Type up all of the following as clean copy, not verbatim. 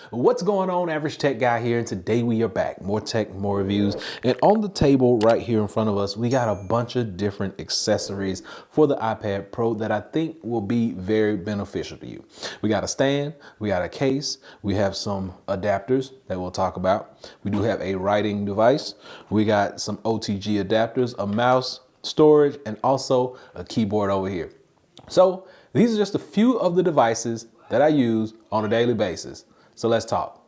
What's going on, Average Tech Guy here, and today we are back. More tech, more reviews, and on the table right here in front of us, we got a bunch of different accessories for the iPad Pro that I think will be very beneficial to you. We got a stand, we got a case, we have some adapters that we'll talk about. We do have a writing device, we got some OTG adapters, a mouse, storage, and also a keyboard over here. So these are just a few of the devices that I use on a daily basis. So let's talk.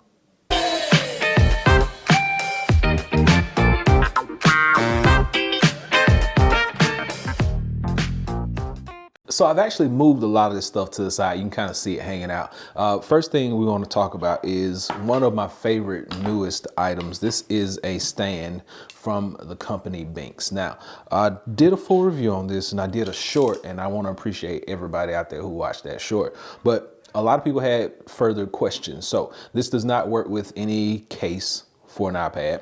So I've actually moved a lot of this stuff to the side. You can kind of see it hanging out. First thing we want to talk about is one of my favorite newest items. This is a stand from the company Benks. Now, I did a full review on this and I did a short, and I want to appreciate everybody out there who watched that short. But a lot of people had further questions. So this does not work with any case for an iPad.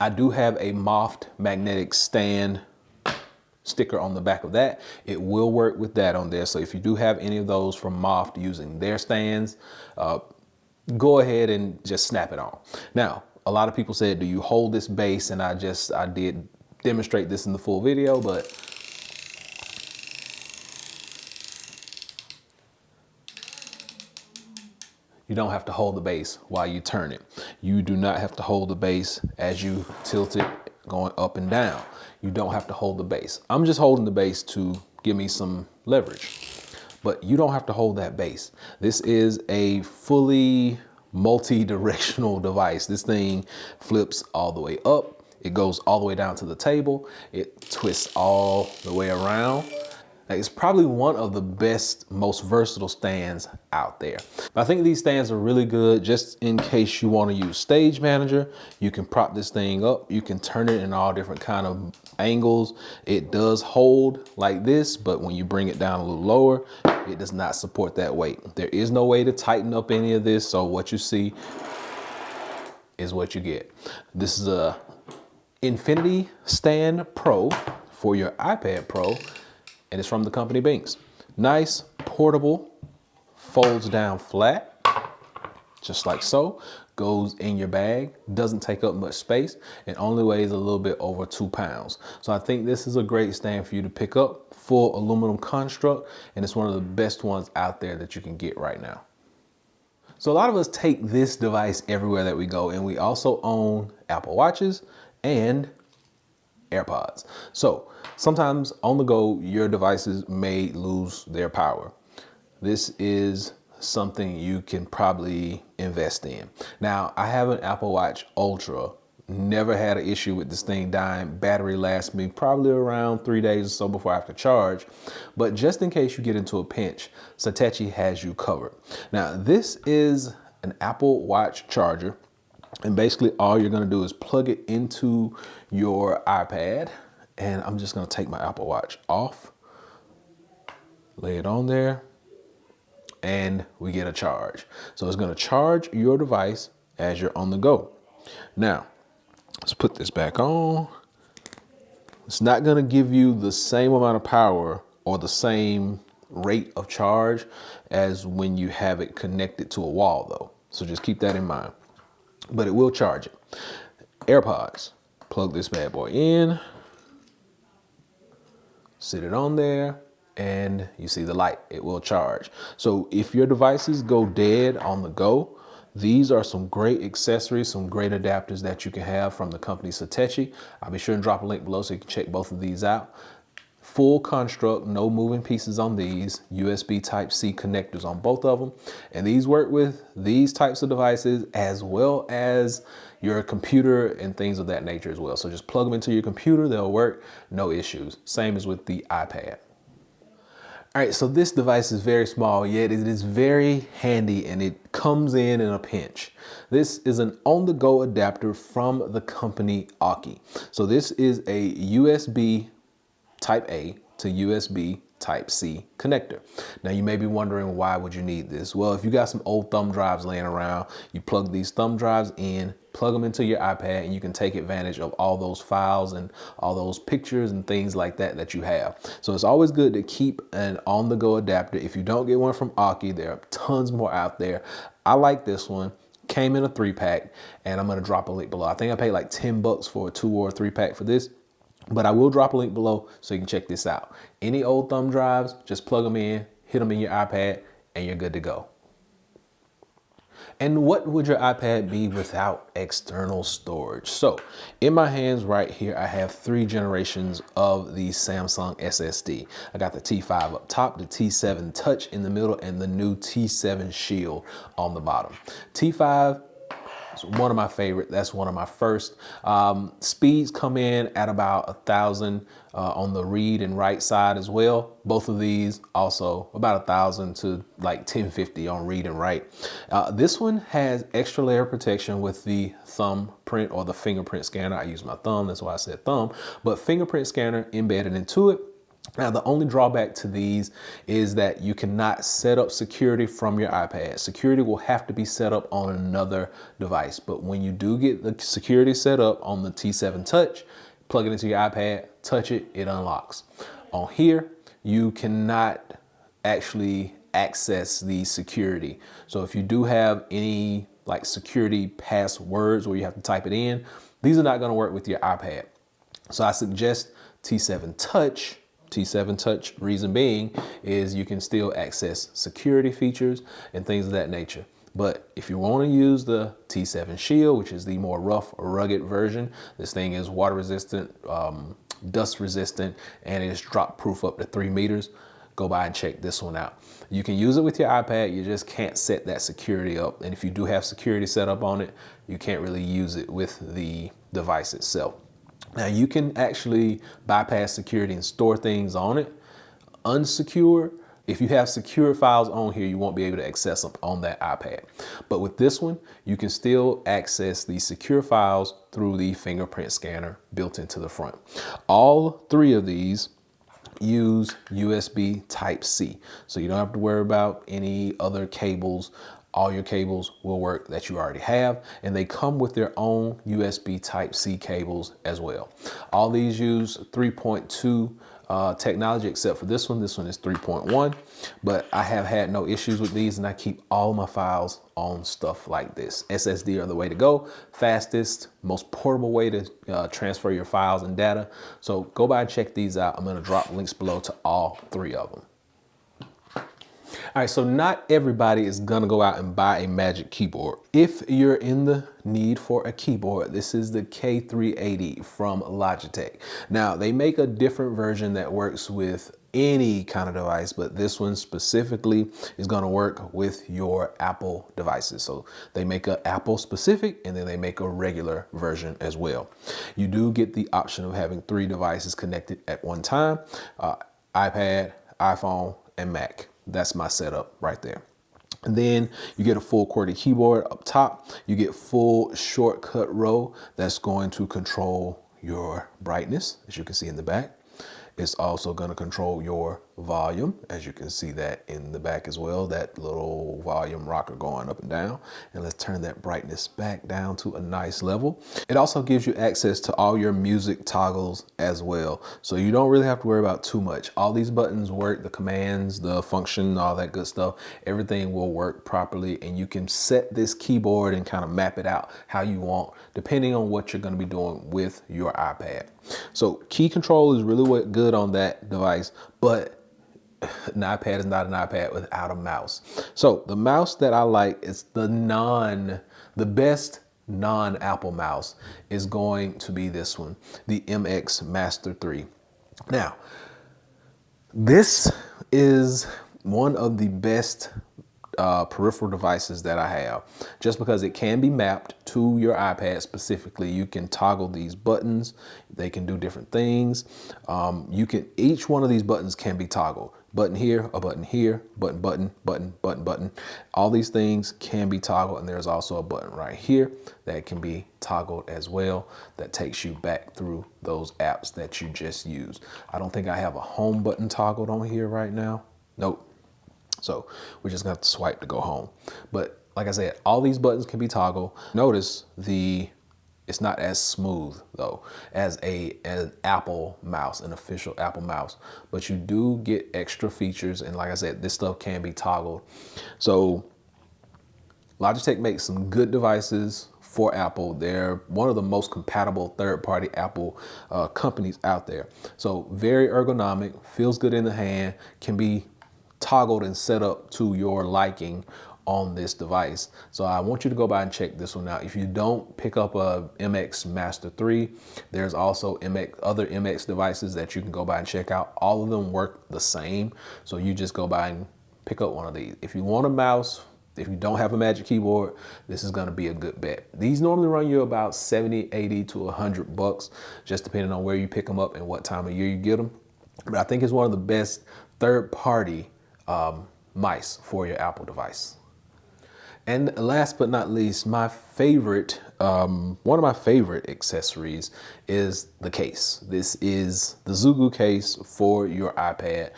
I do have a Moft magnetic stand sticker on the back of that. It will work with that on there. So if you do have any of those from Moft using their stands, go ahead and just snap it on. Now, a lot of people said, do you hold this base? And I did demonstrate this in the full video, but you don't have to hold the base while you turn it. You do not have to hold the base as you tilt it going up and down. You don't have to hold the base. I'm just holding the base to give me some leverage, but you don't have to hold that base. This is a fully multi-directional device. This thing flips all the way up. It goes all the way down to the table. It twists all the way around. It's probably one of the best, most versatile stands out there. I think these stands are really good just in case you want to use Stage Manager. You can prop this thing up. You can turn it in all different kind of angles. It does hold like this, but when you bring it down a little lower, it does not support that weight. There is no way to tighten up any of this, so what you see is what you get. This is a Infinity Stand Pro for your iPad Pro, and it's from the company Benks. Nice, portable, folds down flat, just like so, goes in your bag, doesn't take up much space, and only weighs a little bit over 2 pounds. So I think this is a great stand for you to pick up, full aluminum construct, and it's one of the best ones out there that you can get right now. So a lot of us take this device everywhere that we go, and we also own Apple Watches and AirPods. So sometimes on the go, your devices may lose their power. This is something you can probably invest in. Now, I have an Apple Watch Ultra. Never had an issue with this thing dying. Battery lasts me probably around 3 days or so before I have to charge. But just in case you get into a pinch, Satechi has you covered. Now, this is an Apple Watch charger. And basically all you're gonna do is plug it into your iPad. And I'm just gonna take my Apple Watch off, lay it on there, and we get a charge. So it's gonna charge your device as you're on the go. Now, let's put this back on. It's not gonna give you the same amount of power or the same rate of charge as when you have it connected to a wall though. So just keep that in mind. But it will charge it. AirPods, plug this bad boy in, sit it on there, and you see the light, it will charge. So if your devices go dead on the go, these are some great accessories, some great adapters that you can have from the company Satechi. I'll be sure and drop a link below so you can check both of these out. Full construct, no moving pieces on these, USB Type-C connectors on both of them. And these work with these types of devices as well as your computer and things of that nature as well. So just plug them into your computer, they'll work, no issues. Same as with the iPad. All right, so this device is very small, yet it is very handy and it comes in a pinch. This is an on-the-go adapter from the company Aukey. So this is a USB Type A to USB Type-C connector. Now you may be wondering, why would you need this? Well, if you got some old thumb drives laying around, you plug these thumb drives in, plug them into your iPad, and you can take advantage of all those files and all those pictures and things like that that you have. So it's always good to keep an on-the-go adapter. If you don't get one from Aukey, there are tons more out there. I like this one. Came in a 3-pack, and I'm gonna drop a link below. I think I paid like 10 bucks for a 2 or 3-pack for this, but I will drop a link below so you can check this out. Any old thumb drives, just plug them in, hit them in your iPad, and you're good to go. And what would your iPad be without external storage? So in my hands right here, I have 3 generations of the Samsung SSD. I got the T5 up top, the T7 Touch in the middle, and the new T7 Shield on the bottom. T5 is one of my favorite. That's one of my first. Speeds come in at about 1,000 on the read and write side as well. Both of these also about 1,000 to like 1050 on read and write. This one has extra layer protection with the thumbprint or the fingerprint scanner. I use my thumb, that's why I said thumb, but fingerprint scanner embedded into it. Now, the only drawback to these is that you cannot set up security from your iPad. Security will have to be set up on another device. But when you do get the security set up on the T7 Touch, plug it into your iPad, touch it, it unlocks. On here, you cannot actually access the security. So if you do have any like security passwords where you have to type it in, these are not going to work with your iPad. So I suggest T7 Touch. T7 Touch, reason being is you can still access security features and things of that nature. But if you want to use the T7 Shield, which is the more rough, rugged version, this thing is water resistant, dust resistant, and it's drop proof up to 3 meters. Go by and check this one out. You can use it with your iPad, you just can't set that security up. And if you do have security set up on it, you can't really use it with the device itself. Now you can actually bypass security and store things on it unsecure. If you have secure files on here, you won't be able to access them on that iPad. But with this one, you can still access the secure files through the fingerprint scanner built into the front. All 3 of these use USB Type-C, so you don't have to worry about any other cables. All your cables will work that you already have, and they come with their own USB Type-C cables as well. All these use 3.2 technology, except for this one. This one is 3.1, but I have had no issues with these, and I keep all my files on stuff like this. SSD are the way to go. Fastest, most portable way to transfer your files and data. So go by and check these out. I'm going to drop links below to all 3 of them. All right, so not everybody is gonna go out and buy a Magic keyboard. If you're in the need for a keyboard, this is the K380 from Logitech. Now, they make a different version that works with any kind of device, but this one specifically is gonna work with your Apple devices. So they make an Apple specific, and then they make a regular version as well. You do get the option of having 3 devices connected at one time, iPad, iPhone, and Mac. That's my setup right there. And then you get a full QWERTY keyboard up top. You get full shortcut row that's going to control your brightness, as you can see in the back. It's also going to control your volume, as you can see that in the back as well, that little volume rocker going up and down. And let's turn that brightness back down to a nice level. It also gives you access to all your music toggles as well, so you don't really have to worry about too much. All these buttons work, the commands, the function, all that good stuff, everything will work properly, and you can set this keyboard and kind of map it out how you want, depending on what you're going to be doing with your iPad. So key control is really good on that device, but an iPad is not an iPad without a mouse. So the mouse that I like is the best non-Apple mouse is going to be this one, the MX Master 3. Now, this is one of the best peripheral devices that I have, just because it can be mapped to your iPad specifically. You can toggle these buttons, they can do different things. Each one of these buttons can be toggled. Button here, a button here, button, button, button, button, button. All these things can be toggled, and there's also a button right here that can be toggled as well, that takes you back through those apps that you just used. I don't think I have a home button toggled on here right now. Nope. So we're just gonna have to swipe to go home. But like I said, all these buttons can be toggled. Notice it's not as smooth though as an Apple mouse, an official Apple mouse, but you do get extra features. And like I said, this stuff can be toggled. So Logitech makes some good devices for Apple. They're one of the most compatible third-party Apple companies out there. So very ergonomic, feels good in the hand, can be toggled and set up to your liking on this device. So I want you to go by and check this one out. If you don't pick up a MX Master 3, there's also other MX devices that you can go by and check out. All of them work the same. So you just go by and pick up one of these. If you want a mouse, if you don't have a Magic Keyboard, this is gonna be a good bet. These normally run you about 70, 80 to 100 bucks, just depending on where you pick them up and what time of year you get them. But I think it's one of the best third-party mice for your Apple device. And last but not least, my favorite, one of my favorite accessories is the case. This is the Zugu Case for your iPad.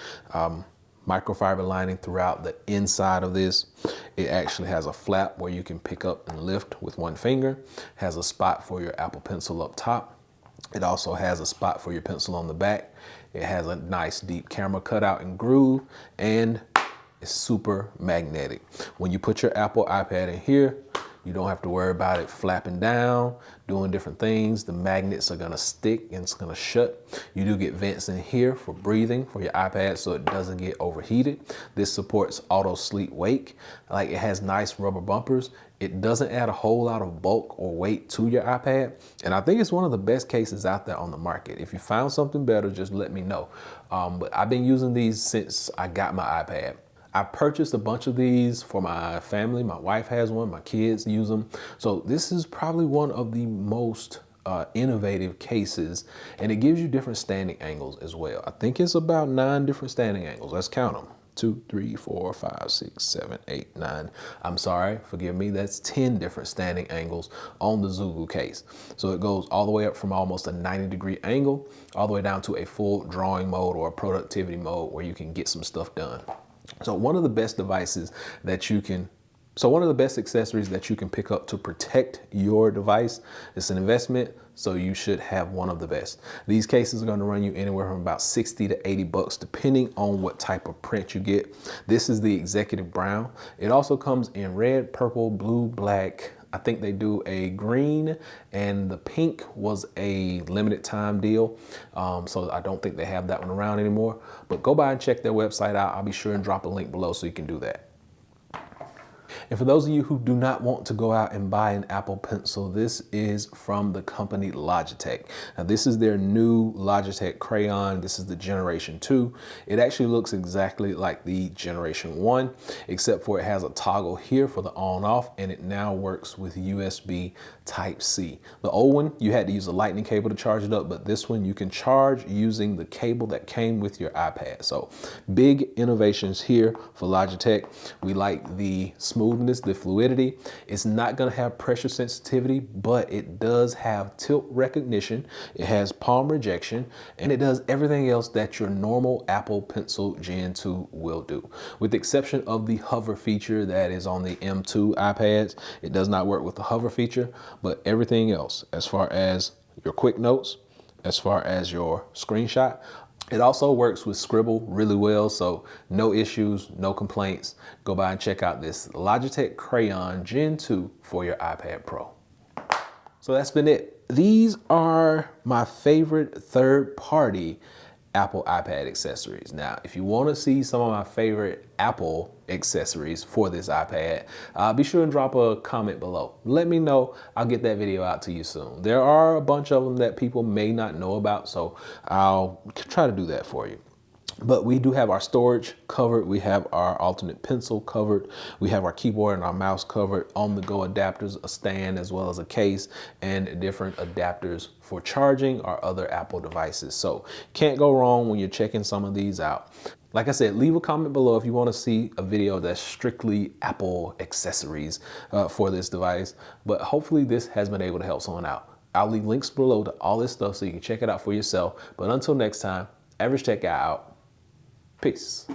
Microfiber lining throughout the inside of this. It actually has a flap where you can pick up and lift with one finger. Has a spot for your Apple Pencil up top. It also has a spot for your pencil on the back. It has a nice deep camera cutout and groove, and it's super magnetic. When you put your Apple iPad in here, you don't have to worry about it flapping down, doing different things. The magnets are gonna stick and it's gonna shut. You do get vents in here for breathing for your iPad so it doesn't get overheated. This supports auto sleep wake. Like, it has nice rubber bumpers. It doesn't add a whole lot of bulk or weight to your iPad. And I think it's one of the best cases out there on the market. If you found something better, just let me know. But I've been using these since I got my iPad. I purchased a bunch of these for my family. My wife has one, my kids use them. So this is probably one of the most innovative cases, and it gives you different standing angles as well. I think it's about 9 different standing angles. Let's count them. 2, 3, 4, 5, 6, 7, 8, 9. I'm sorry, forgive me. That's 10 different standing angles on the Zugu Case. So it goes all the way up from almost a 90-degree angle, all the way down to a full drawing mode or a productivity mode where you can get some stuff done. So one of the best accessories that you can pick up to protect your device. It's an investment, so you should have one of the best. These cases are going to run you anywhere from about 60 to 80 bucks, depending on what type of print you get. This is the Executive Brown. It also comes in red, purple, blue, black. I think they do a green, and the pink was a limited time deal. So I don't think they have that one around anymore, but go by and check their website out. I'll be sure and drop a link below so you can do that. And for those of you who do not want to go out and buy an Apple Pencil, this is from the company Logitech. Now, this is their new Logitech Crayon. This is the Generation 2. It actually looks exactly like the Generation 1, except for it has a toggle here for the on-off, and it now works with USB Type-C. The old one, you had to use a lightning cable to charge it up, but this one you can charge using the cable that came with your iPad. So big innovations here for Logitech. We like the smoothness, the fluidity. It's not going to have pressure sensitivity, but it does have tilt recognition. It has palm rejection, and it does everything else that your normal Apple Pencil Gen 2 will do. With the exception of the hover feature that is on the M2 iPads, it does not work with the hover feature, but everything else, as far as your quick notes, as far as your screenshot, it also works with Scribble really well, so no issues, no complaints. Go by and check out this Logitech Crayon Gen 2 for your iPad Pro. So that's been it. These are my favorite third-party Apple iPad accessories. Now, if you want to see some of my favorite Apple accessories for this iPad, be sure and drop a comment below. Let me know. I'll get that video out to you soon. There are a bunch of them that people may not know about, so I'll try to do that for you. But we do have our storage covered. We have our alternate pencil covered. We have our keyboard and our mouse covered, on-the-go adapters, a stand, as well as a case, and different adapters for charging our other Apple devices. So can't go wrong when you're checking some of these out. Like I said, leave a comment below if you want to see a video that's strictly Apple accessories for this device. But hopefully this has been able to help someone out. I'll leave links below to all this stuff so you can check it out for yourself. But until next time, Average Tech Guy out. Peace.